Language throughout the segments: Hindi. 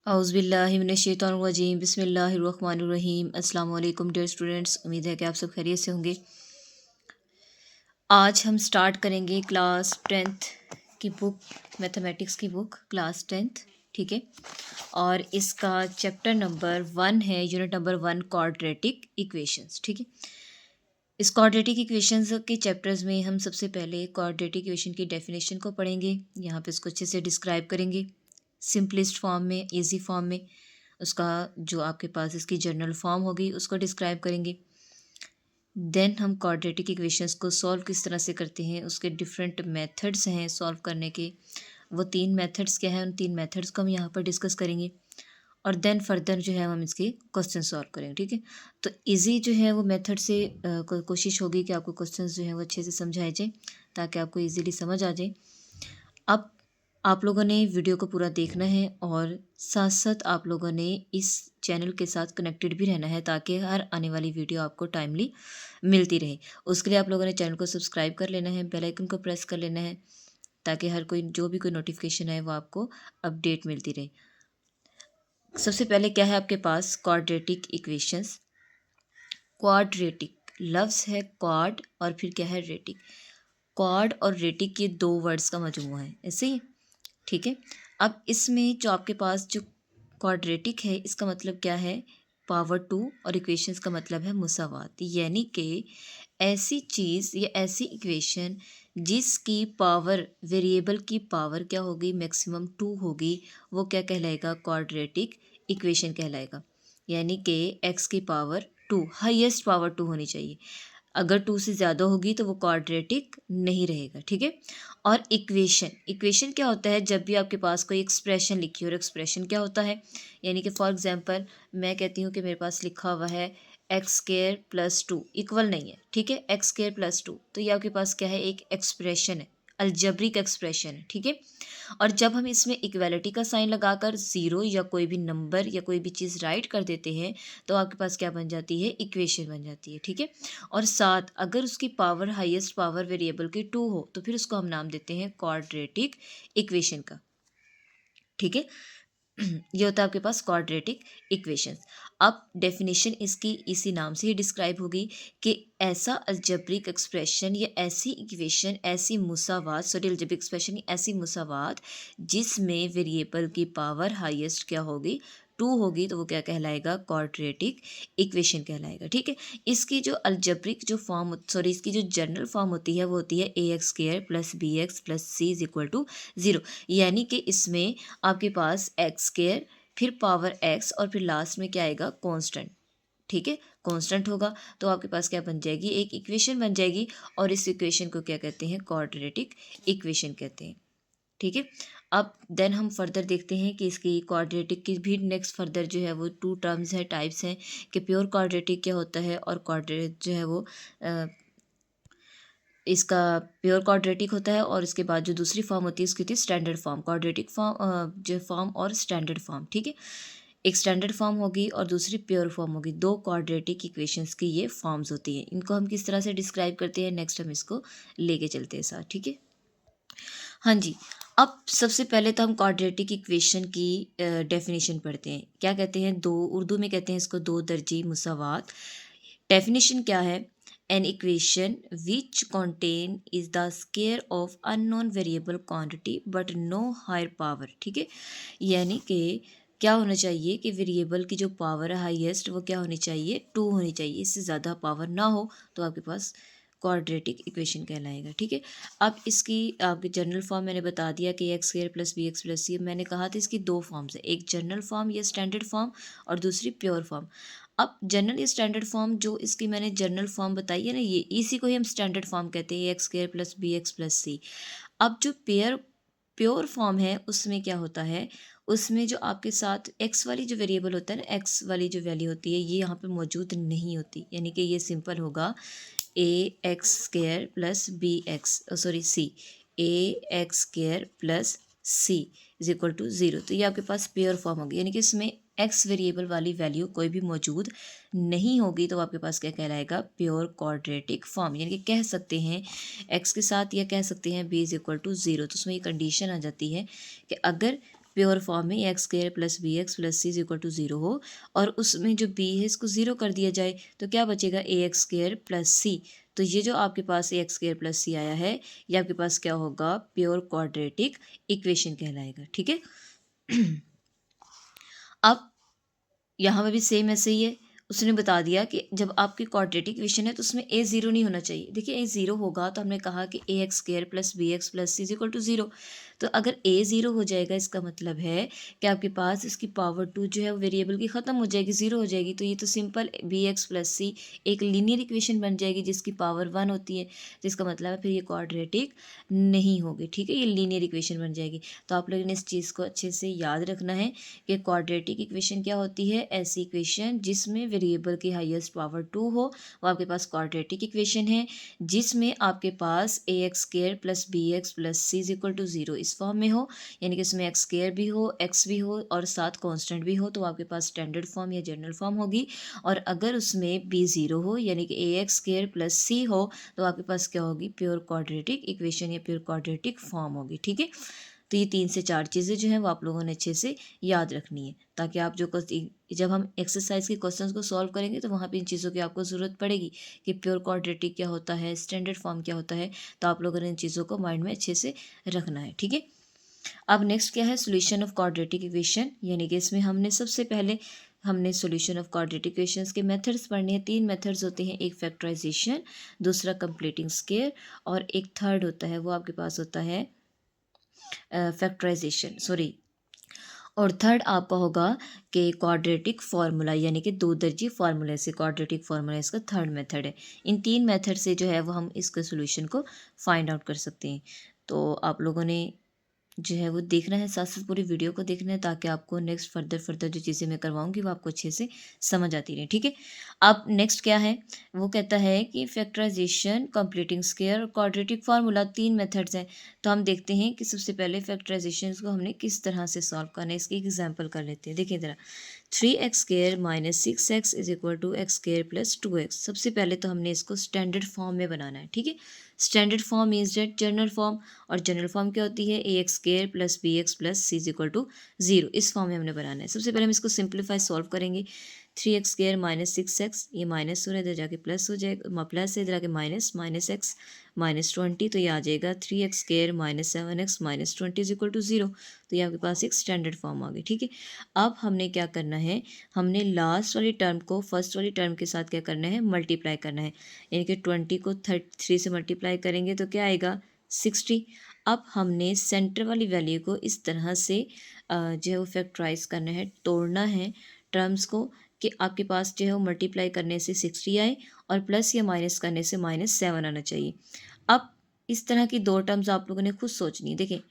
औज़ुबिल्लाहिमिनश्शैतानिर्रजीम बिस्मिल्लाहिर्रहमानिर्रहीम अस्सलाम वालेकुम डियर स्टूडेंट्स। उम्मीद है कि आप सब खैरियत से होंगे। आज हम स्टार्ट करेंगे क्लास 10th की बुक, मैथमेटिक्स की बुक क्लास 10th, ठीक है। और इसका चैप्टर नंबर 1 है, यूनिट नंबर 1 क्वाड्रेटिक इक्वेशंस, ठीक है। इस क्वाड्रेटिक इक्वेशंस के चैप्टर्स में हम सबसे पहले क्वाड्रेटिक इक्वेशन की डेफिनेशन को पढ़ेंगे। यहाँ पे इसको अच्छे से डिस्क्राइब करेंगे सिंपलेस्ट फॉर्म में, इजी फॉर्म में। उसका जो आपके पास इसकी जनरल फॉर्म होगी उसको डिस्क्राइब करेंगे। देन हम क्वाड्रेटिक इक्वेशंस को सॉल्व किस तरह से करते हैं, उसके डिफरेंट मेथड्स हैं सॉल्व करने के। वो 3 मेथड्स क्या हैं, उन 3 मेथड्स को हम यहाँ पर डिस्कस करेंगे। और देन फर्दर जो है हम इसके क्वेश्चन सॉल्व करेंगे, ठीक है। तो इजी जो है वो मेथड से कोशिश होगी कि आपको क्वेश्चन जो है वो अच्छे से समझाए जाए ताकि आपको इजीली समझ आ जाए। अब आप लोगों ने वीडियो को पूरा देखना है और साथ साथ आप लोगों ने इस चैनल के साथ कनेक्टेड भी रहना है ताकि हर आने वाली वीडियो आपको टाइमली मिलती रहे। उसके लिए आप लोगों ने चैनल को सब्सक्राइब कर लेना है, बेल आइकन को प्रेस कर लेना है ताकि हर कोई जो भी कोई नोटिफिकेशन है वो आपको अपडेट मिलती रहे। सबसे पहले क्या है आपके पास, क्वाड्रेटिक इक्वेशंस। क्वाड्रेटिक लफ्ज़ है क्वाड और फिर क्या है रेटिक। क्वाड और रेटिक ये 2 वर्ड्स का मजमूआ है, ऐसे ही, ठीक है। अब इसमें जो आपके पास जो क्वाड्रेटिक है इसका मतलब क्या है, पावर 2, और इक्वेशंस का मतलब है मुसावात। यानी कि ऐसी चीज़ या ऐसी इक्वेशन जिसकी पावर, वेरिएबल की पावर क्या होगी, मैक्सिमम 2 होगी, वो क्या कहलाएगा, क्वाड्रेटिक इक्वेशन कहलाएगा। यानी कि एक्स की पावर 2, हाईएस्ट पावर 2 होनी चाहिए। अगर 2 से ज़्यादा होगी तो वो क्वाड्रेटिक नहीं रहेगा, ठीक है। और इक्वेशन, इक्वेशन क्या होता है, जब भी आपके पास कोई एक्सप्रेशन लिखी हो, और एक्सप्रेशन क्या होता है, यानी कि फॉर एग्जांपल मैं कहती हूँ कि मेरे पास लिखा हुआ है एक्स स्क्वायर प्लस 2 इक्वल नहीं है, ठीक है, एक्स स्क्वायर प्लस 2, तो ये आपके पास क्या है, एक एक्सप्रेशन है, अलजेब्रिक एक्सप्रेशन है, ठीक है। और जब हम इसमें इक्वालिटी का साइन लगाकर ज़ीरो या कोई भी नंबर या कोई भी चीज़ राइट कर देते हैं तो आपके पास क्या बन जाती है, इक्वेशन बन जाती है, ठीक है। और साथ अगर उसकी पावर, हाईएस्ट पावर वेरिएबल की 2 हो तो फिर उसको हम नाम देते हैं क्वाड्रेटिक इक्वेशन का, ठीक है। ये होता है आपके पास क्वाड्रेटिक इक्वेशंस। अब डेफिनेशन इसकी इसी नाम से ही डिस्क्राइब होगी कि ऐसा अलजेब्रिक एक्सप्रेशन या ऐसी इक्वेशन, ऐसी मुसावात, सॉरी अलजेब्रिक एक्सप्रेशन ऐसी मुसावात जिसमें वेरिएबल की पावर हाईएस्ट क्या होगी, 2 होगी, तो वो क्या कहलाएगा, क्वाड्रेटिक इक्वेशन कहलाएगा, ठीक है। इसकी जो अलजेब्रिक जो फॉर्म, सॉरी इसकी जो जनरल फॉर्म होती है वो होती है a x square plus b x plus c is equal to 0। यानी कि इसमें आपके पास एक्स स्क्वायर, फिर पावर एक्स, और फिर लास्ट में क्या आएगा, कांस्टेंट, ठीक है, कांस्टेंट होगा। तो आपके पास क्या बन जाएगी, एक इक्वेशन बन जाएगी, और इस इक्वेशन को क्या कहते हैं, क्वाड्रेटिक इक्वेशन कहते हैं, ठीक है। अब देन हम फर्दर देखते हैं कि इसकी क्वाड्रेटिक की भी नेक्स्ट फर्दर जो है वो 2 टर्म्स है, टाइप्स हैं कि प्योर क्वाड्रेटिक क्या होता है और क्वाड्रेटिक जो है वो इसका प्योर क्वाड्रेटिक होता है। और इसके बाद जो दूसरी फॉर्म होती है उसकी होती है स्टैंडर्ड फॉर्म, क्वाड्रेटिक फॉर्म जो फॉर्म और स्टैंडर्ड फॉर्म, ठीक है। एक स्टैंडर्ड फॉर्म होगी और दूसरी प्योर फॉर्म होगी। 2 क्वाड्रेटिक इक्वेशंस की ये फॉर्म्स होती हैं। इनको हम किस तरह से डिस्क्राइब करते हैं, नेक्स्ट हम इसको लेके चलते हैं साथ, ठीक है। हाँ जी। अब सबसे पहले तो हम क्वाड्रेटिक इक्वेशन की डेफिनेशन पढ़ते हैं। क्या कहते हैं, दो, उर्दू में कहते हैं इसको दो दर्जी मुसावात। डेफिनेशन क्या है, an equation which contain is the square of unknown variable quantity but no higher power, ठीक है। यानी कि क्या होना चाहिए कि वेरिएबल की जो पावर है हाईएस्ट वो क्या होनी चाहिए, 2 होनी चाहिए, इससे ज़्यादा पावर ना हो तो आपके पास क्वाड्रेटिक इक्वेशन कहलाएगा, ठीक है। अब इसकी आपकी जनरल फॉर्म मैंने बता दिया कि x square plus b x plus c. मैंने कहा था इसकी 2 फॉर्म्स है, एक जनरल फॉर्म या स्टैंडर्ड फॉर्म और दूसरी प्योर फॉर्म। अब जनरल या स्टैंडर्ड फॉर्म, जो इसकी मैंने जनरल फॉर्म बताई है ना, ये इसी को ही हम स्टैंडर्ड फॉर्म कहते हैं, x square plus b x plus c. अब जो प्योर फॉर्म है उसमें क्या होता है, उसमें जो आपके साथ एक्स वाली जो वेरिएबल होता है ना, एक्स वाली जो वैल्यू होती है ये यहाँ पे मौजूद नहीं होती। यानी कि ये सिंपल होगा a x square plus b x, sorry c, a x square plus c is equal to 0। तो ये आपके पास प्योर फॉर्म होगी, यानी कि इसमें एक्स वेरिएबल वाली वैल्यू कोई भी मौजूद नहीं होगी, तो आपके पास क्या कहलाएगा, प्योर क्वाड्रेटिक फॉर्म। यानी कि कह सकते हैं एक्स के साथ या कह सकते हैं बी इज इक्वल टू 0। तो उसमें ये कंडीशन आ जाती है कि अगर प्योर फॉर्म में x square plus b x plus c is equal to 0 हो और उसमें जो बी है इसको 0 कर दिया जाए तो क्या बचेगा ए एक्स स्क्वायर प्लस सी। तो ये जो आपके पास ए एक्स स्क्वायर प्लस सी आया है ये आपके पास क्या होगा, प्योर क्वाड्रेटिक इक्वेशन कहलाएगा। ठीक है। अब यहाँ पे भी सेम ऐसे ही है, उसने बता दिया कि जब आपकी क्वाड्रेटिक इक्वेशन है तो उसमें ए ज़ीरो नहीं होना चाहिए। देखिए ए ज़ीरो होगा तो हमने कहा कि a x square plus b x plus c is equal to 0। तो अगर ए ज़ीरो हो जाएगा इसका मतलब है कि आपके पास इसकी पावर 2 जो है वो वेरिएबल की ख़त्म हो जाएगी, 0 हो जाएगी। तो ये तो सिंपल बी एक्स प्लस सी एक लीनियर इक्वेशन बन जाएगी जिसकी पावर 1 होती है। तो इसका मतलब है फिर ये क्वाड्रेटिक नहीं होगी। ठीक है, ये लीनियर इक्वेशन बन जाएगी। तो आप लोगों ने इस चीज़ को अच्छे से याद रखना है कि क्वाड्रेटिक इक्वेशन क्या होती है, ऐसी इक्वेशन जिसमें वेरिएबल की हाईएस्ट पावर 2 हो वो आपके पास क्वाड्रेटिक इक्वेशन है। जिसमें आपके पास a x square plus b x plus c is equal to 0 इस फॉर्म में हो, यानी कि इसमें एक्स स्क्वायर भी हो, एक्स भी हो और साथ कांस्टेंट भी हो, तो आपके पास स्टैंडर्ड फॉर्म या जनरल फॉर्म होगी। और अगर उसमें बी 0 हो यानी कि ए एक्स स्क्वायर प्लस सी हो तो आपके पास क्या होगी, प्योर क्वाड्रेटिक इक्वेशन या प्योर क्वाड्रेटिक फॉर्म होगी। ठीक है। तो ये 3 से 4 चीज़ें जो हैं वो आप लोगों ने अच्छे से याद रखनी है ताकि आप जो जब हम एक्सरसाइज के क्वेश्चंस को सॉल्व करेंगे तो वहाँ पे इन चीज़ों की आपको ज़रूरत पड़ेगी कि प्योर क्वाड्रेटिक क्या होता है, स्टैंडर्ड फॉर्म क्या होता है। तो आप लोगों ने इन चीज़ों को माइंड में अच्छे से रखना है। ठीक है। अब नेक्स्ट क्या है, सोल्यूशन ऑफ क्वाड्रेटिक इक्वेशन, यानी कि इसमें हमने सबसे पहले हमने सोल्यूशन ऑफ क्वाड्रेटिक इक्वेशंस के मेथड्स पढ़ने हैं। 3 मेथड्स होते हैं, एक फैक्टराइजेशन, दूसरा कंप्लीटिंग स्क्वायर और एक थर्ड होता है वो आपके पास होता है फैक्टराइजेशन सॉरी। और थर्ड आपका होगा कि क्वाड्रेटिक फार्मूला, यानी कि दो दर्जी फार्मूला से क्वाड्रेटिक फार्मूला इसका थर्ड मेथड है। इन 3 मेथड से जो है वो हम इसके सोल्यूशन को फाइंड आउट कर सकते हैं। तो आप लोगों ने जो है वो देखना है, साथ साथ पूरी वीडियो को देखना है ताकि आपको नेक्स्ट फर्दर जो चीज़ें मैं करवाऊंगी वो आपको अच्छे से समझ आती रहे। ठीक है। अब नेक्स्ट क्या है, वो कहता है कि फैक्टराइजेशन, कंप्लीटिंग स्क्वायर और क्वाड्रेटिक फार्मूला 3 मेथड्स हैं। तो हम देखते हैं कि सबसे पहले फैक्टराइजेशन को हमने किस तरह से सॉल्व करना है, इसकी एग्जाम्पल कर लेते हैं। देखिए ज़रा, 3x square minus 6x is equal to x square plus 2x। सबसे पहले तो हमने इसको स्टैंडर्ड फॉर्म में बनाना है। ठीक है। Standard form is that general form, और जनरल फॉर्म क्या होती है, a x square plus b x plus c is equal to 0। इस फॉर्म में हमने बनाना है। सबसे पहले हम इसको सिंप्लीफाई सॉल्व करेंगे। 3x स्क्वायर माइनस 6x, ये माइनस हो रहा है, इधर जाके प्लस हो जाएगा, प्लस है इधर आके माइनस, माइनस एक्स माइनस 20, तो ये आ जाएगा 3x square minus 7x minus 20 is equal to 0। तो ये आपके पास एक स्टैंडर्ड फॉर्म आ गई। ठीक है। अब हमने क्या करना है, हमने लास्ट वाली टर्म को फर्स्ट वाली टर्म के साथ क्या करना है, मल्टीप्लाई करना है। यानी कि 20 को 3 से मल्टीप्लाई करेंगे तो क्या आएगा, 60। अब हमने सेंटर वाली वैल्यू को इस तरह से जो है वो फैक्टराइज करना है, तोड़ना है टर्म्स को, कि आपके पास जो है वो मल्टीप्लाई करने से 60 आए और प्लस या माइनस करने से -7 आना चाहिए। अब इस तरह की दो टर्म्स आप लोगों ने खुद सोचनी है। देखिए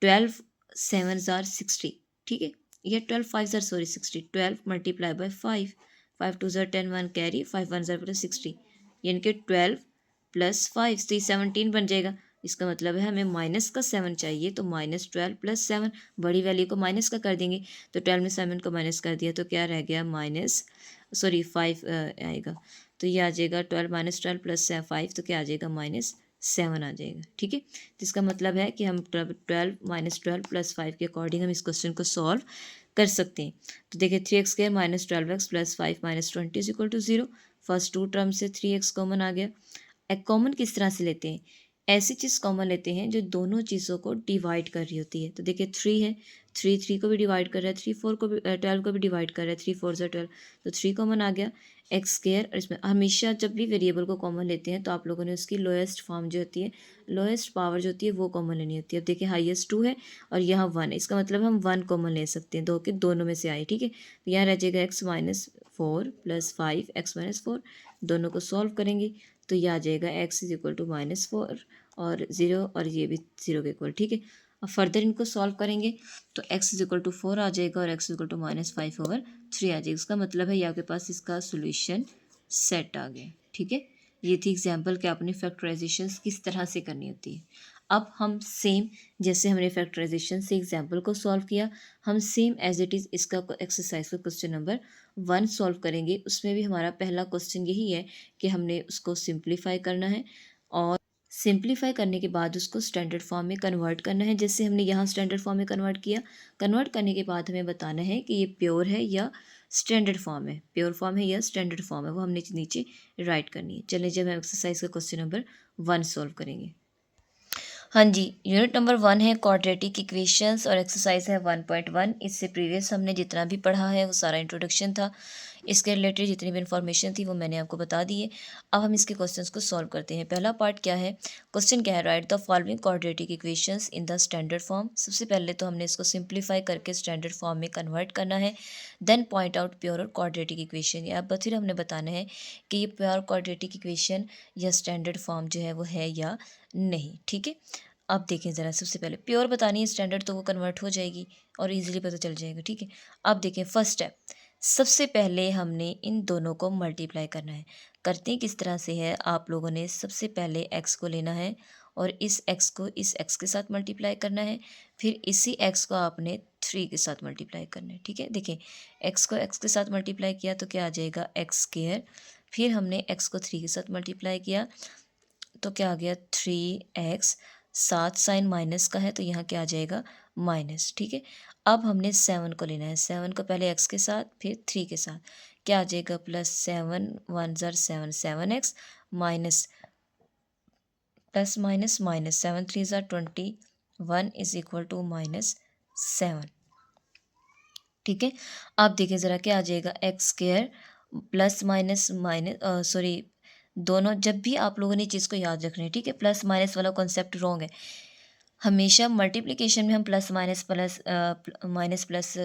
12 7 ज़ार 60, ठीक है, या 12 5 ज़ार सॉरी 60, 12 मल्टीप्लाई बाय 5, 5 2 ज़ार 10, 1 कैरी, 5 1 ज़ार प्लस 60, यानी कि 12 प्लस 5 तो ये 17 बन जाएगा। इसका मतलब है हमें माइनस का 7 चाहिए, तो -12 प्लस 7, बड़ी वैल्यू को माइनस का कर देंगे, तो 12 में 7 को माइनस कर दिया तो क्या रह गया, 5 आएगा। तो ये आ जाएगा 12 -12 प्लस 5, तो क्या आ जाएगा, -7 आ जाएगा। ठीक है। तो इसका मतलब है कि हम 12 -12 प्लस 5 के अकॉर्डिंग हम इस क्वेश्चन को सॉल्व कर सकते हैं। तो देखिए 3x square minus 12x plus 5 minus 20 is equal to 0। First two term से 3x कॉमन आ गया। एक कॉमन किस तरह से लेते हैं, ऐसी चीज़ कॉमन लेते हैं जो दोनों चीज़ों को डिवाइड कर रही होती है। तो देखिए 3 है, 3 को भी डिवाइड कर रहा है, 3 4 को भी 12 को भी डिवाइड कर रहा है, 3 4 12, तो 3 कॉमन आ गया। एक्स स्क्वायर, और इसमें हमेशा जब भी वेरिएबल को कॉमन लेते हैं तो आप लोगों ने उसकी लोएस्ट फॉर्म जो होती है, लोएस्ट पावर जो होती है वो कॉमन लेनी होती है। अब देखिए हाईएस्ट 2 है और यहाँ 1 है, इसका मतलब हम 1 कॉमन ले सकते हैं, दो के दोनों में से आए। ठीक है। तो यहाँ रह जाएगा x-4 प्लस 5 x-4, दोनों को सॉल्व करेंगे तो ये आ जाएगा x इज इक्वल टू -4 और 0, और ये भी 0 के इक्वल। ठीक है। अब फर्दर इनको सॉल्व करेंगे तो x इज इक्वल टू 4 आ जाएगा और x इज इक्वल टू -5/3 आ जाएगा। इसका मतलब है ये आपके पास इसका सोल्यूशन सेट आ गया। ठीक है। ये थी एग्जाम्पल कि आपने फैक्टराइजेशन किस तरह से करनी होती है। अब हम सेम जैसे हमने फैक्टराइजेशन से एग्जाम्पल को सॉल्व किया, हम सेम एज इट इज़ इसका एक्सरसाइज का क्वेश्चन नंबर 1 सॉल्व करेंगे। उसमें भी हमारा पहला क्वेश्चन यही है कि हमने उसको सिंप्लीफाई करना है और सिंप्लीफाई करने के बाद उसको स्टैंडर्ड फॉर्म में कन्वर्ट करना है, जैसे हमने यहाँ स्टैंडर्ड फॉर्म में कन्वर्ट किया। कन्वर्ट करने के बाद हमें बताना है कि ये प्योर है या स्टैंडर्ड फॉर्म है, प्योर फॉर्म है या स्टैंडर्ड फॉर्म है, वो हमने नीचे राइट करनी है। चलिए जब हम एक्सरसाइज का क्वेश्चन नंबर 1 सॉल्व करेंगे। हाँ जी, यूनिट नंबर 1 है क्वाड्रेटिक इक्वेशंस और एक्सरसाइज है 1.1। इससे प्रीवियस हमने जितना भी पढ़ा है वो सारा इंट्रोडक्शन था, इसके रिलेटेड जितनी भी इन्फॉर्मेशन थी वो मैंने आपको बता दी है। अब हम इसके क्वेश्चंस को सॉल्व करते हैं। पहला पार्ट क्या है, क्वेश्चन क्या है, right the following quadratic equations in the standard form. सबसे पहले तो हमने इसको सिंप्लीफाई करके स्टैंडर्ड फॉर्म में कन्वर्ट करना है, देन पॉइंट आउट प्योर और क्वाड्रेटिक इक्वेशन। अब फिर हमने बताना है कि ये प्योर क्वाड्रेटिक इक्वेशन या स्टैंडर्ड फॉर्म जो है वो है या नहीं। ठीक है, अब देखें ज़रा, सबसे पहले प्योर बतानी है, स्टैंडर्ड तो वो कन्वर्ट हो जाएगी और इजीली पता चल जाएगा। ठीक है, अब देखें फर्स्ट स्टेप, सबसे पहले हमने इन दोनों को मल्टीप्लाई करना है। करते हैं किस तरह से है, आप लोगों ने सबसे पहले x को लेना है और इस x को इस x के साथ मल्टीप्लाई करना है, फिर इसी x को आपने 3 के साथ मल्टीप्लाई करना है। ठीक है, देखें x को x के साथ मल्टीप्लाई किया तो क्या आ जाएगा x स्क्वायर, फिर हमने x को 3 के साथ मल्टीप्लाई किया तो क्या आ गया 3x, साथ साइन माइनस का है तो यहाँ क्या आ जाएगा माइनस। ठीक है, अब हमने 7 को लेना है, 7 को पहले x के साथ फिर 3 के साथ, क्या आ जाएगा +7 1 ज़र 7 7x minus plus minus minus 7 3 ज़र 21 इज इक्वल टू -7। ठीक है, अब देखिए ज़रा क्या आ जाएगा x square plus minus minus sorry, दोनों जब भी आप लोगों ने चीज़ को याद रखना है। ठीक है, प्लस माइनस वाला कॉन्सेप्ट रॉन्ग है। हमेशा मल्टीप्लिकेशन में हम plus minus plus minus plus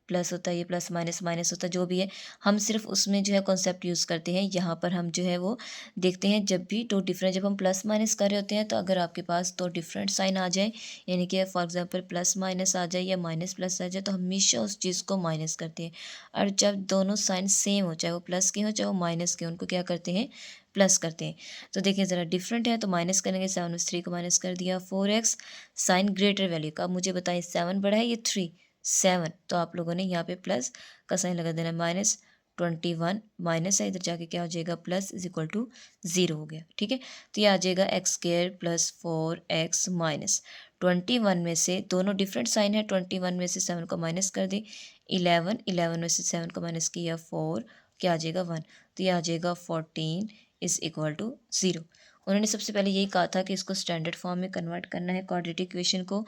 plus होता है, ये प्लस माइनस माइनस होता है, जो भी है हम सिर्फ उसमें जो है कॉन्सेप्ट यूज़ करते हैं। यहाँ पर हम जो है वो देखते हैं जब भी दो डिफरेंट, जब हम प्लस माइनस कर रहे होते हैं तो अगर आपके पास दो डिफरेंट साइन आ जाए, यानी कि फॉर एग्जांपल प्लस माइनस आ जाए या माइनस प्लस आ जाए, तो हमेशा उस चीज़ को माइनस करते हैं। और जब दोनों साइन सेम हो, चाहे वो प्लस के हो चाहे वो माइनस के, उनको क्या करते हैं प्लस करते हैं। तो देखिए ज़रा डिफरेंट है तो माइनस करेंगे, 7 में 3 को माइनस कर दिया, 4x साइन ग्रेटर वैल्यू का। अब मुझे बताएं 7 बड़ा है ये 3 7, तो आप लोगों ने यहाँ पे प्लस का साइन लगा देना, -21 माइनस है, इधर जाके क्या हो जाएगा प्लस इज इक्वल टू 0 हो गया। ठीक है, तो ये आ जाएगा x square plus 4x minus 21 में से, दोनों डिफरेंट साइन है, 21 में से 7 को माइनस कर दे 11 में से 7 को माइनस किया 4, क्या आ जाएगा 1, तो ये आ जाएगा 14 इज इक्वल टू 0। उन्होंने सबसे पहले यही कहा था कि इसको स्टैंडर्ड फॉर्म में कन्वर्ट करना है क्वाड्रेटिक इक्वेशन को,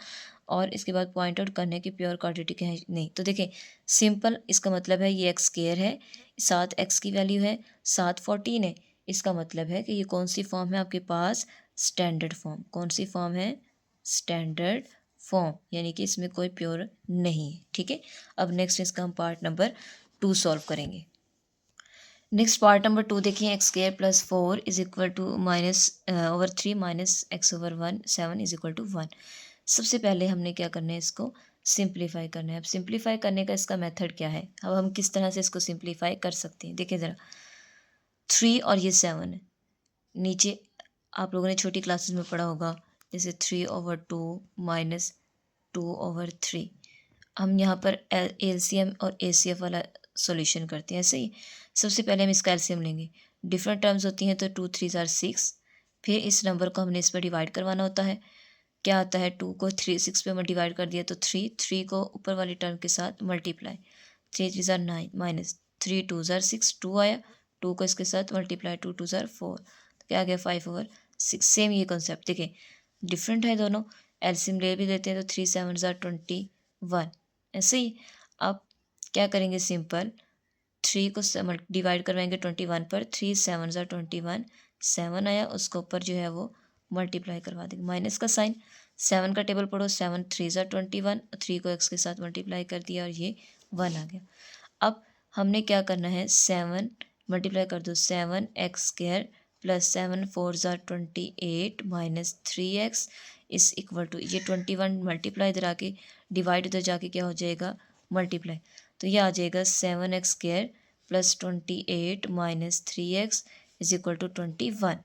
और इसके बाद पॉइंट आउट करना है कि प्योर क्वाड्रेटिक है नहीं। तो देखें सिंपल, इसका मतलब है ये एक्स स्क्वायर है, साथ एक्स की वैल्यू है, साथ 14 है, इसका मतलब है कि ये कौन सी फॉर्म है आपके पास, स्टैंडर्ड फॉर्म। कौन सी फॉर्म है, स्टैंडर्ड फॉर्म, यानी कि इसमें कोई प्योर नहीं है। ठीक है, अब नेक्स्ट इसका हम पार्ट नंबर 2 सॉल्व करेंगे। नेक्स्ट पार्ट नंबर 2 देखिए, x square plus 4 is equal to -3 minus x over 1 7 is equal to 1। सबसे पहले हमने क्या करना है, इसको सिंप्लीफाई करना है। अब सिंप्लीफाई करने का इसका मेथड क्या है, अब हम किस तरह से इसको सिंप्लीफाई कर सकते हैं। देखिए ज़रा 3 और ये 7 है, नीचे आप लोगों ने छोटी क्लासेस में पढ़ा होगा, जैसे 3/2 माइनस 2/3। हम यहाँ पर एलसीएम और एसीएफ वाला सॉल्यूशन करते हैं। ऐसे ही सबसे पहले हम इसका एलसीएम लेंगे, डिफरेंट टर्म्स होती हैं तो 2 3 ज़ार 6, फिर इस नंबर को हमने इस पर डिवाइड करवाना होता है। क्या आता है, 2 को 3 6 पे डिवाइड कर दिया तो 3 को ऊपर वाली टर्म के साथ मल्टीप्लाई, 3 3 ज़ार 9 माइनस 3 2 ज़ार 6 2 आया, 2 को इसके साथ मल्टीप्लाई 2 2 ज़ार 4, तो क्या आ गया 5/6। सेम ये कॉन्सेप्ट देखें, डिफरेंट है दोनों, एलसीएम ले भी देते हैं तो 3 7 ज़ार 21। ऐसे ही अब क्या करेंगे, सिंपल 3 को डिवाइड करवाएंगे 21 पर, 3 7 ज़ार 21, 7 आया, उसके ऊपर जो है वो मल्टीप्लाई करवा देंगे, माइनस का साइन, 7 का टेबल पढ़ो, 7 3 ज़ार 21, 3 को x के साथ मल्टीप्लाई कर दिया और ये 1 आ गया। अब हमने क्या करना है, 7 मल्टीप्लाई कर दो, 7x स्क्वायर प्लस 7 4 ज़ार 28 माइनस 3x इस इक्वल टू, ये 21 मल्टीप्लाई इधर आके डिवाइड उधर जाके क्या हो जाएगा मल्टीप्लाई, तो ये आ जाएगा 7x square plus 28 minus 3x is equal to 21।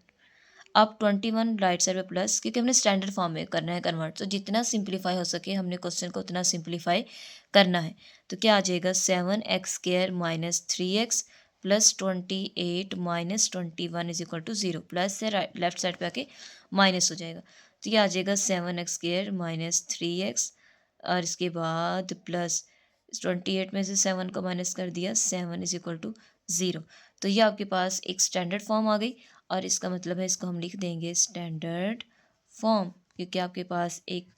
अब 21 राइट साइड पे प्लस, क्योंकि हमने स्टैंडर्ड फॉर्म में करना है कन्वर्ट, तो जितना सिंप्लीफाई हो सके हमने क्वेश्चन को उतना सिंप्लीफाई करना है। तो क्या आ जाएगा 7x square minus 3x plus 28 minus 21 is equal to 0, plus से लेफ्ट साइड पे आके माइनस हो जाएगा। तो ये आ जाएगा 7x² माइनस 3x, और इसके बाद प्लस 28 में से 7 को माइनस कर दिया, 7 इज इक्वल टू 0। तो ये आपके पास एक स्टैंडर्ड फॉर्म आ गई, और इसका मतलब है इसको हम लिख देंगे स्टैंडर्ड फॉर्म, क्योंकि आपके पास एक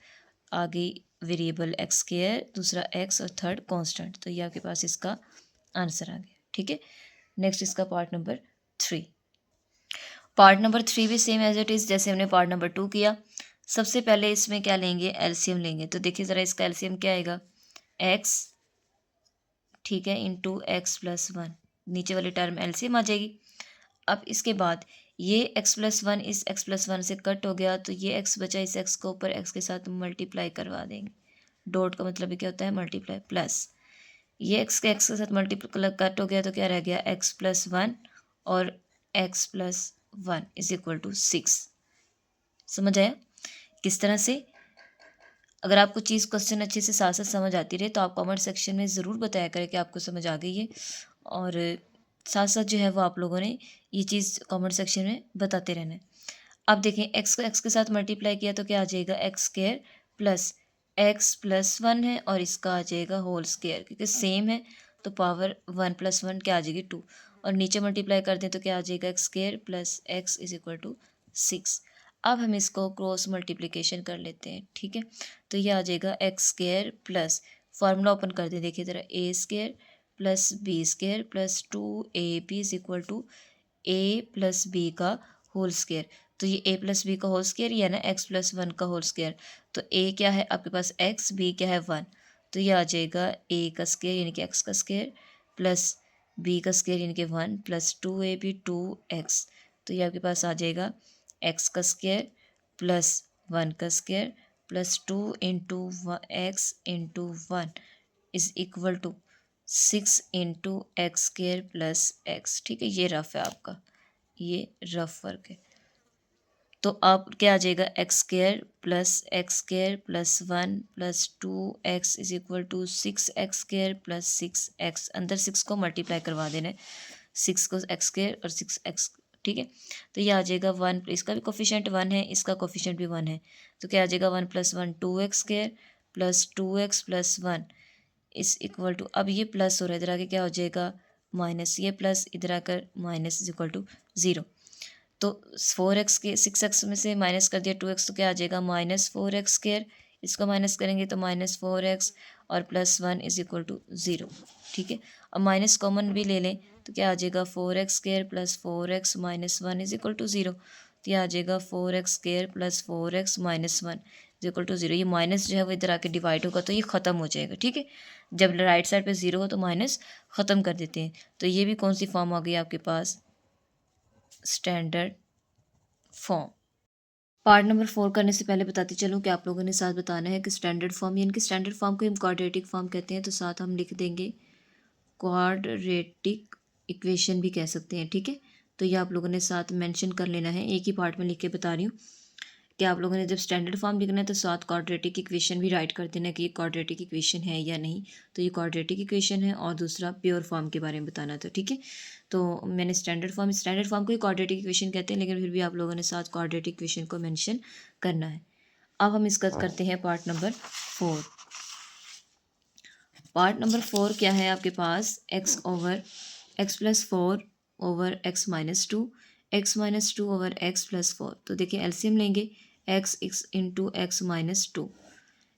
आ गई वेरिएबल x², दूसरा x और थर्ड कांस्टेंट। तो ये आपके पास इसका आंसर आ गया। ठीक है, नेक्स्ट इसका पार्ट नंबर 3। पार्ट नंबर 3 भी सेम एज इट इज़ जैसे हमने पार्ट नंबर 2 किया। सबसे पहले इसमें क्या लेंगे, एलसीएम लेंगे। तो देखिए ज़रा इसका एलसीएम क्या आएगा, x, ठीक है, इंटू एक्स प्लस 1, नीचे वाली टर्म एलसीएम आ जाएगी। अब इसके बाद ये x+1 इस x+1 से कट हो गया, तो ये x बचा, इस x को ऊपर x के साथ मल्टीप्लाई करवा देंगे। डॉट का मतलब क्या होता है, मल्टीप्लाई, प्लस ये x के साथ मल्टीप्लाई कट हो गया, तो क्या रह गया, x+1 और x+1 इज इक्वल टू 6। समझ आया किस तरह से? अगर आपको चीज़ क्वेश्चन अच्छे से साथ साथ समझ आती रहे तो आप कमेंट सेक्शन में ज़रूर बताया करें कि आपको समझ आ गई है, और साथ साथ जो है वो आप लोगों ने ये चीज़ कमेंट सेक्शन में बताते रहना है। अब देखें x को x के साथ मल्टीप्लाई किया तो क्या आ जाएगा, x² प्लस x+1 है, और इसका आ जाएगा होल स्क्वायर, क्योंकि सेम है तो पावर 1 + 1 क्या आ जाएगी, 2, और नीचे मल्टीप्लाई कर दें तो क्या आ जाएगा, x² plus x is equal to 6। अब हम इसको क्रॉस मल्टीप्लिकेशन कर लेते हैं। ठीक है, तो ये आ जाएगा x² प्लस, फार्मूला ओपन कर दें, देखिए ज़रा, a² plus b² plus 2ab is equal to a plus b का होल स्क्वायर। तो ये a प्लस बी का होल स्क्वायर, या ना x+1 का होल स्क्वायर। तो a क्या है आपके पास x, b क्या है 1, तो ये आ जाएगा a का स्क्वायर यानी कि x का स्क्वायर प्लस b का स्क्वायर यानी कि 1 प्लस 2ab 2x। तो ये आपके पास आ जाएगा x का स्क्वायर प्लस 1 का square plus 2 into x into 1 is equal to 6 into x² plus x। ठीक है, ये रफ है आपका, ये रफ वर्क है। तो आप क्या आ जाएगा, x² plus 1 plus 2x is equal to 6x² plus 6x, अंदर 6 को मल्टीप्लाई करवा देना है, 6 को x² और 6x। ठीक है, तो ये आ जाएगा 1, इसका भी कोफिशिएंट 1 है, इसका कोफिशिएंट भी 1 है, तो क्या आ जाएगा 1 + 1 2x² plus 2x plus 1 is equal to, अब ये प्लस हो रहा है, इधर आके क्या हो जाएगा माइनस, ये प्लस इधर आकर माइनस इज इक्वल टू 0। तो 4x के 6x में से माइनस कर दिया 2x, तो क्या आ जाएगा -4x², इसको माइनस करेंगे तो -4x और प्लस 1 इज इक्वल टू 0। ठीक है, अब माइनस कॉमन भी ले लें तो क्या आ जाएगा 4x² plus 4x minus 1 is equal to 0। तो यह आ जाएगा 4x² plus 4x minus 1 is equal to 0। ये माइनस जो है वो इधर आके डिवाइड होगा तो ये ख़त्म हो जाएगा। ठीक है, जब राइट साइड पे 0 हो तो माइनस ख़त्म कर देते हैं। तो ये भी कौन सी फॉर्म आ गई आपके पास, स्टैंडर्ड फॉर्म। पार्ट नंबर 4 करने से पहले बताती चलूँ कि आप लोगों ने साथ बताना है कि स्टैंडर्ड फॉर्म, यानी कि स्टैंडर्ड फॉर्म को हम क्वाड्रेटिक फॉर्म कहते हैं, तो साथ हम लिख देंगे क्वाड्रेटिक इक्वेशन भी कह सकते हैं। ठीक है, तो ये आप लोगों ने साथ मेंशन कर लेना है, एक ही पार्ट में लिख के बता रही हूँ कि आप लोगों ने जब स्टैंडर्ड फॉर्म लिखना है तो साथ क्वाड्रेटिक इक्वेशन भी राइट कर देना कि ये क्वाड्रेटिक इक्वेशन है या नहीं। तो ये क्वाड्रेटिक इक्वेशन है, और दूसरा प्योर फॉर्म के बारे में बताना था। ठीक है, तो मैंने स्टैंडर्ड फॉर्म को ही क्वाड्रेटिक इक्वेशन कहते हैं, लेकिन फिर भी आप लोगों ने साथ क्वाड्रेटिक इक्वेशन को मेंशन करना है। अब हम इसका करते हैं पार्ट नंबर 4। पार्ट नंबर 4 क्या है आपके पास, x+4 over x-2, x-2 over x+4। तो देखिए एलसीएम लेंगे, x इंटू x-2,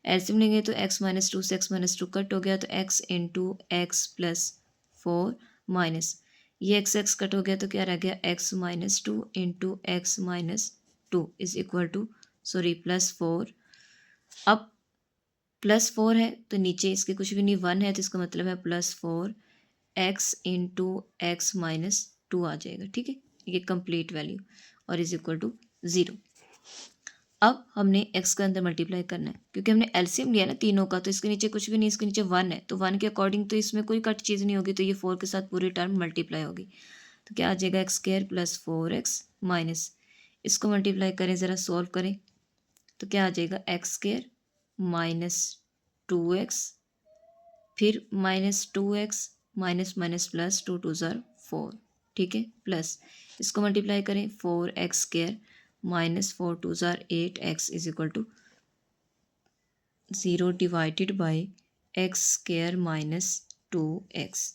एलसीएम लेंगे तो x-2 से x-2 कट हो गया, तो x इंटू x+4 माइनस ये x कट हो गया, तो क्या रह गया x-2 into x-2 is equal to +4। अब +4 है तो नीचे इसके कुछ भी नहीं, 1 है तो इसका मतलब है +4 x इंटू x-2 आ जाएगा। ठीक है, ये कंप्लीट वैल्यू और इज इक्वल टू 0। अब हमने x का अंदर मल्टीप्लाई करना है, क्योंकि हमने एलसीएम लिया ना तीनों का, तो इसके नीचे कुछ भी नहीं, इसके नीचे 1 है, तो 1 के अकॉर्डिंग तो इसमें कोई कट चीज़ नहीं होगी, तो ये 4 के साथ पूरी टर्म मल्टीप्लाई होगी। तो क्या आ जाएगा x² प्लस 4x माइनस, इसको मल्टीप्लाई करें, ज़रा सॉल्व करें, तो क्या आ जाएगा x² माइनस 2x, फिर -2x माइनस माइनस प्लस 2 2 ज़ार 4। ठीक है, प्लस इसको मल्टीप्लाई करें 4x² minus 4 2 8 x is equal to 0 divided by x square minus 2x।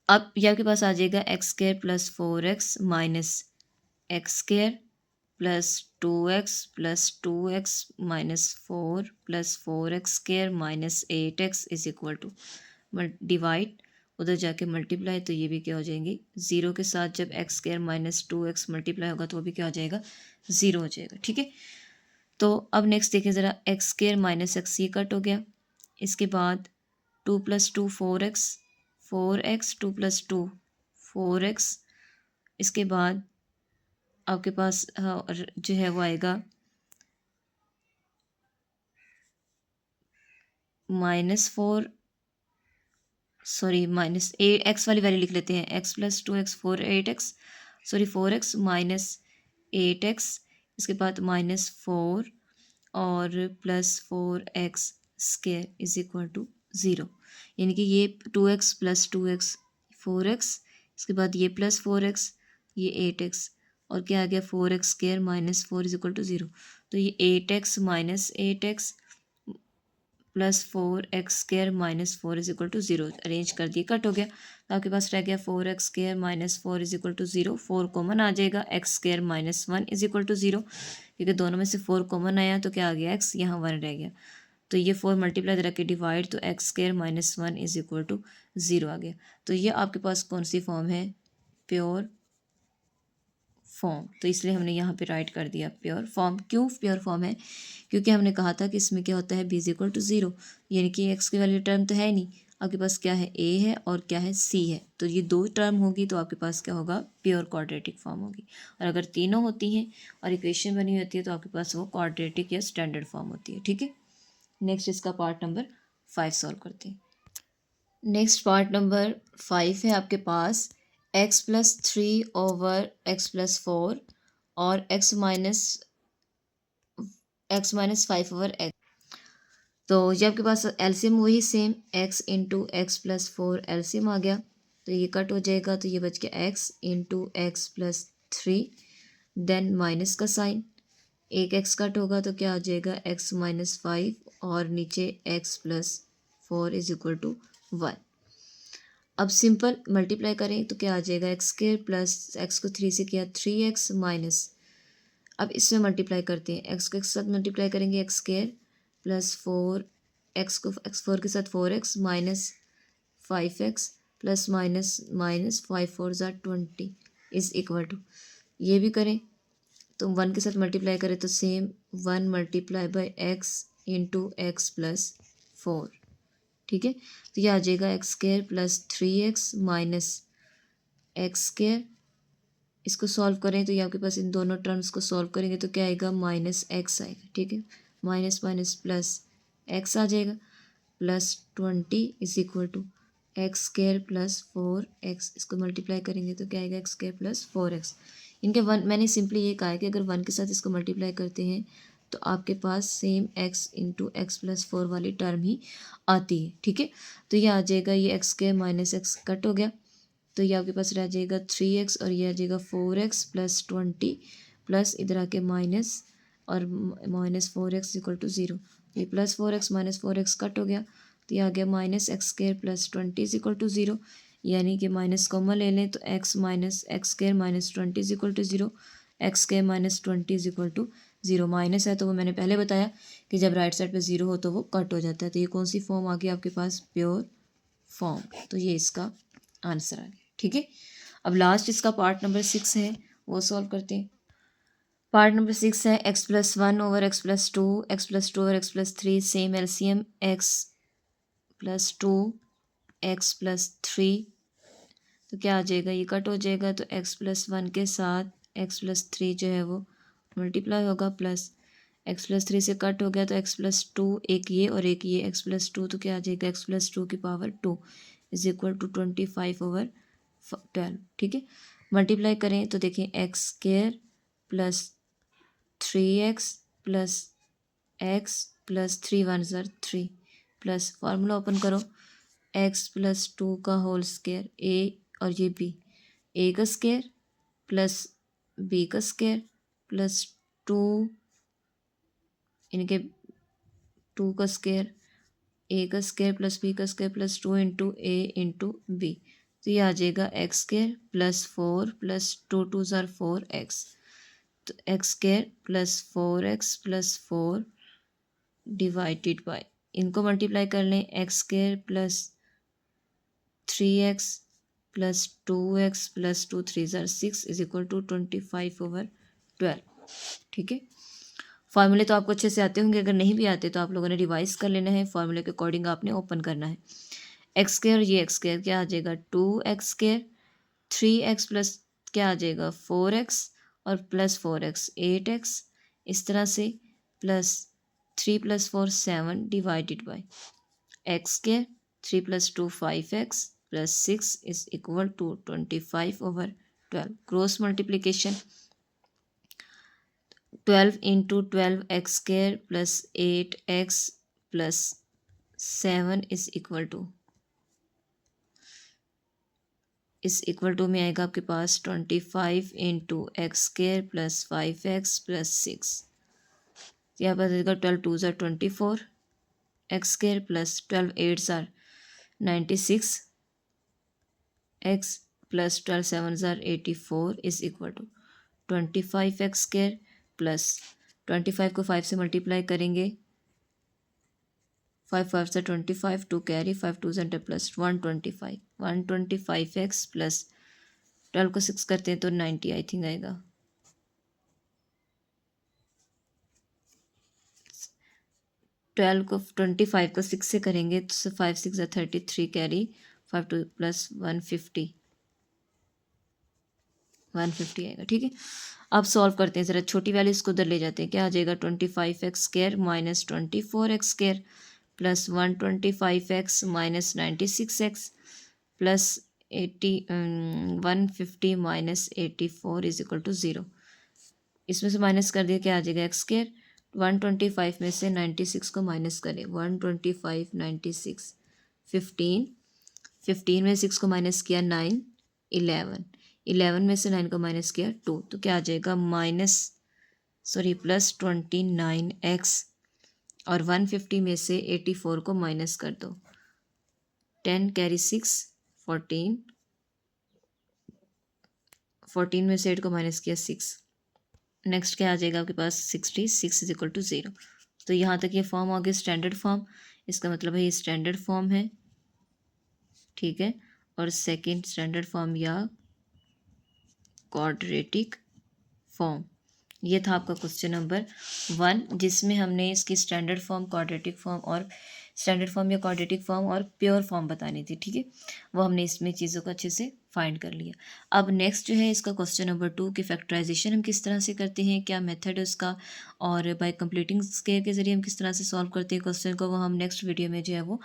अब ये आपके पास आ जाएगा x square plus 4x minus x square plus 2x minus 4 plus 4x square minus 8x is equal to divide उधर जाके मल्टीप्लाई, तो ये भी क्या हो जाएंगे ज़ीरो के साथ। जब x square minus 2x multiply होगा तो वो भी क्या हो जाएगा ज़ीरो हो जाएगा। ठीक है, तो अब नेक्स्ट देखिए ज़रा, एक्स स्क्र माइनस एक्स ये कट हो गया। इसके बाद 2 + 2 4x 2 + 2 4x। इसके बाद आपके पास जो है वो आएगा -4, सॉरी माइनस एक्स वाली वैल्यू लिख लेते हैं, x + 2x 8x, sorry 4x minus 8x। इसके बाद -4 और plus 4x square is equal to 0, यानी कि ये 2x + 2x 4x, इसके बाद ये प्लस 4x ये 8x, और क्या आ गया 4x square minus 4 is equal to 0। तो ये 8x minus 8x plus 4x square minus 4 is equal to 0 arrange कर दिए, कट हो गया। तो आपके पास रह गया 4x square minus 4 is equal to 0, 4 common आ जाएगा, x square minus 1 is equal to 0, क्योंकि दोनों में से 4 कॉमन आया तो क्या आ गया x, यहाँ 1 रह गया। तो ये 4 मल्टीप्लाई रख के डिवाइड, तो x square minus 1 is equal to 0 आ गया। तो ये आपके पास कौन सी फॉर्म है, प्योर फॉर्म। तो इसलिए हमने यहाँ पे राइट कर दिया प्योर फॉर्म। क्यों प्योर फॉर्म है, क्योंकि हमने कहा था कि इसमें क्या होता है b इज इक्वल टू 0, यानी कि x की वैल्यू टर्म तो है नहीं, आपके पास क्या है a है और क्या है c है, तो ये दो टर्म होगी तो आपके पास क्या होगा प्योर क्वाड्रेटिक फॉर्म होगी। और अगर तीनों होती हैं और इक्वेशन बनी होती है तो आपके पास वो क्वाड्रेटिक या स्टैंडर्ड फॉर्म होती है। ठीक है, नेक्स्ट इसका पार्ट नंबर 5 सॉल्व करते हैं। नेक्स्ट पार्ट नंबर 5 है आपके पास x+3/x+4 और x-5/x। तो ये आपके पास एलसीएम वही same x into x plus 4 LCM आ गया, तो ये कट हो जाएगा, तो ये बच गया x into x plus 3, then minus का साइन, एक x कट होगा तो क्या आ जाएगा x माइनस 5 और नीचे x plus 4 is equal to 1। अब सिंपल मल्टीप्लाई करें तो क्या आ जाएगा एक्स स्क्र प्लस एक्स को 3 से किया 3x माइनस, अब इसमें मल्टीप्लाई करते हैं, एक्स को एक साथ मल्टीप्लाई करेंगे एक्स स्क्र प्लस 4 एक्स को एक्स 4 के साथ 4x minus 5x plus minus minus 5 4 20 is equal to, ये भी करें तो 1 के साथ मल्टीप्लाई करें तो same 1 multiply by x into x plus 4। ठीक है, तो ये आ जाएगा x square plus 3x minus x square. इसको सॉल्व करें तो ये आपके पास इन दोनों टर्म्स को सॉल्व करेंगे तो क्या आएगा माइनस एक्स आएगा। ठीक है, माइनस माइनस प्लस एक्स आ जाएगा, plus 20 is equal to x square plus 4x। इसको मल्टीप्लाई करेंगे तो क्या आएगा एक्स स्क्र प्लस 4x। इनके वन मैंने सिंपली ये कहा है कि अगर 1 के साथ इसको मल्टीप्लाई करते हैं तो आपके पास same x into x plus 4 वाली टर्म ही आती है। ठीक है, तो ये आ जाएगा, ये x square minus x cut हो गया, तो ये आपके पास रह जाएगा 3x और ये आ जाएगा 4x प्लस 20 प्लस इधर आके माइनस और माइनस 4x इक्वल टू 0, ये plus 4x minus 4x cut हो गया, तो ये आ गया minus x square plus 20 is equal to 0, यानी कि माइनस कॉमन ले लें तो x minus x square minus 20 is equal to 0, x square minus 20 is equal to 0। Minus है तो वो मैंने पहले बताया कि जब राइट साइड पे 0 हो तो वो कट हो जाता है। तो ये कौन सी फॉर्म आ गई आपके पास, प्योर फॉर्म। तो ये इसका आंसर आ गया। ठीक है, अब लास्ट इसका पार्ट नंबर 6 है, वो सॉल्व करते हैं। पार्ट नंबर 6 है x+1/x+2 x+2/x+3 same LCM x+2 x+3, तो क्या आ जाएगा, ये कट हो जाएगा, तो x+1 के साथ x+3 जो है वो मल्टीप्लाई होगा, प्लस x+3 से कट हो गया तो x+2 एक ये और एक ये x+2, तो क्या आ जाएगा x+2 की पावर 2 इज इक्वल टू 25/12। ठीक है, मल्टीप्लाई करें तो देखें x square plus 3x plus x plus 3 1 3 plus formula open करो, x प्लस 2 का होल स्क्र, ए और ये b, ए का स्क्र प्लस बी का स्क्वायर प्लस 2 इनके 2 का स्क्वायर, ए का स्क्वायर प्लस बी का square plus 2 into a into b. तो ये आ जाएगा एक्स स्क्वायर प्लस 4 प्लस 2 2 ज़ार 4x। तो एक्स स्क्वायर प्लस 4x प्लस 4 डिवाइडेड बाय, इनको मल्टीप्लाई कर लें, एक्स स्क्वायर प्लस 3x प्लस 2x प्लस 2 3 ज़ार 6 इज इक्वल टू 25/12। ठीक है, फार्मूले तो आपको अच्छे से आते होंगे, अगर नहीं भी आते तो आप लोगों ने रिवाइज कर लेना है, फार्मूले के अकॉर्डिंग आपने ओपन करना है। एक्स स्क्वायर, ये एक्स स्क्वायर क्या आ जाएगा 2x स्क्वायर, 3x प्लस क्या आ जाएगा 4x और प्लस 4x 8x, इस तरह से plus 3 plus 4 7 divided by x square, 3 plus 2 5x plus 6 is equal to 25/12। Cross multiplication 12 into 12x square plus 8x plus 7 is equal to में आएगा आपके पास 25 into x square plus 5x plus 6। यहाँ पर आएगा 12 2 ज़ार 24 एक्स स्क्वायर प्लस 12 8 ज़ार 96 एक्स प्लस 12 7 ज़ार 84 is equal to 25 x square plus 25 को 5 से मल्टीप्लाई करेंगे, 5 5 से 25 two carry 5 2 centre plus 125 x plus 12 को 6 करते हैं तो 90 आई थिंक आएगा। 12 को 25 को 6 से करेंगे तो 5 6 33 कैरी 5 2 प्लस 150 आएगा। ठीक है, अब सॉल्व करते हैं, ज़रा छोटी वैल्यू इसको उधर ले जाते हैं। क्या आ जाएगा 25x square minus 24x square plus 125x minus 96x plus 150 minus 84 is equal to 0। इसमें से माइनस कर दिया, क्या आ जाएगा एक्स स्क्वायर, 125 में से 96 को माइनस करें, 125 96 15 में 6 को माइनस किया 9 11 में से 9 को माइनस किया 2, तो क्या आ जाएगा प्लस 29x और 150 में से 84 को माइनस कर दो, 10 कैरी 6 14 में से 8 को माइनस किया 6, नेक्स्ट क्या आ जाएगा आपके पास 66 इज इक्वल टू 0। तो यहाँ तक ये फॉर्म आ गया स्टैंडर्ड फॉर्म, इसका मतलब है ये स्टैंडर्ड फॉर्म है। ठीक है, और सेकंड स्टैंडर्ड फॉर्म या क्वाड्रेटिक फॉर्म, ये था आपका क्वेश्चन नंबर 1, जिसमें हमने इसकी स्टैंडर्ड फॉर्म, क्वाड्रेटिक फॉर्म और स्टैंडर्ड फॉर्म या क्वाड्रेटिक फॉर्म और प्योर फॉर्म बतानी थी। ठीक है, वो हमने इसमें चीज़ों को अच्छे से फाइंड कर लिया। अब नेक्स्ट जो है इसका क्वेश्चन नंबर 2 की फैक्टराइजेशन हम किस तरह से करते हैं, क्या मेथड है उसका, और बाय कंप्लीटिंग स्केयर के ज़रिए हम किस तरह से सॉल्व करते हैं क्वेश्चन को, वो हम नेक्स्ट वीडियो में जो है वो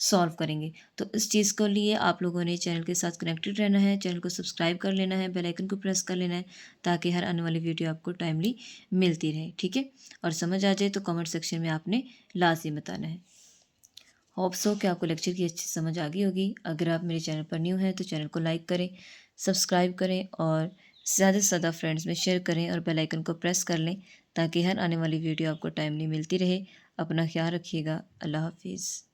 सॉल्व करेंगे। तो इस चीज़ को लिए आप लोगों ने चैनल के साथ कनेक्टेड रहना है, चैनल को सब्सक्राइब कर लेना है, बेल आइकन को प्रेस कर लेना है, ताकि हर आने वाली वीडियो आपको टाइमली मिलती रहे। ठीक है, और समझ आ जाए तो कमेंट सेक्शन में आपने लाजमी बताना है। होप्स हो कि आपको लेक्चर की अच्छी समझ आ गई होगी। अगर आप मेरे चैनल पर न्यू हैं तो चैनल को लाइक करें, सब्सक्राइब करें और ज़्यादा से ज़्यादा फ्रेंड्स में शेयर करें और बेल आइकन को प्रेस कर लें, ताकि हर आने वाली वीडियो आपको टाइमली मिलती रहे। अपना ख्याल रखिएगा। अल्लाह हाफिज़।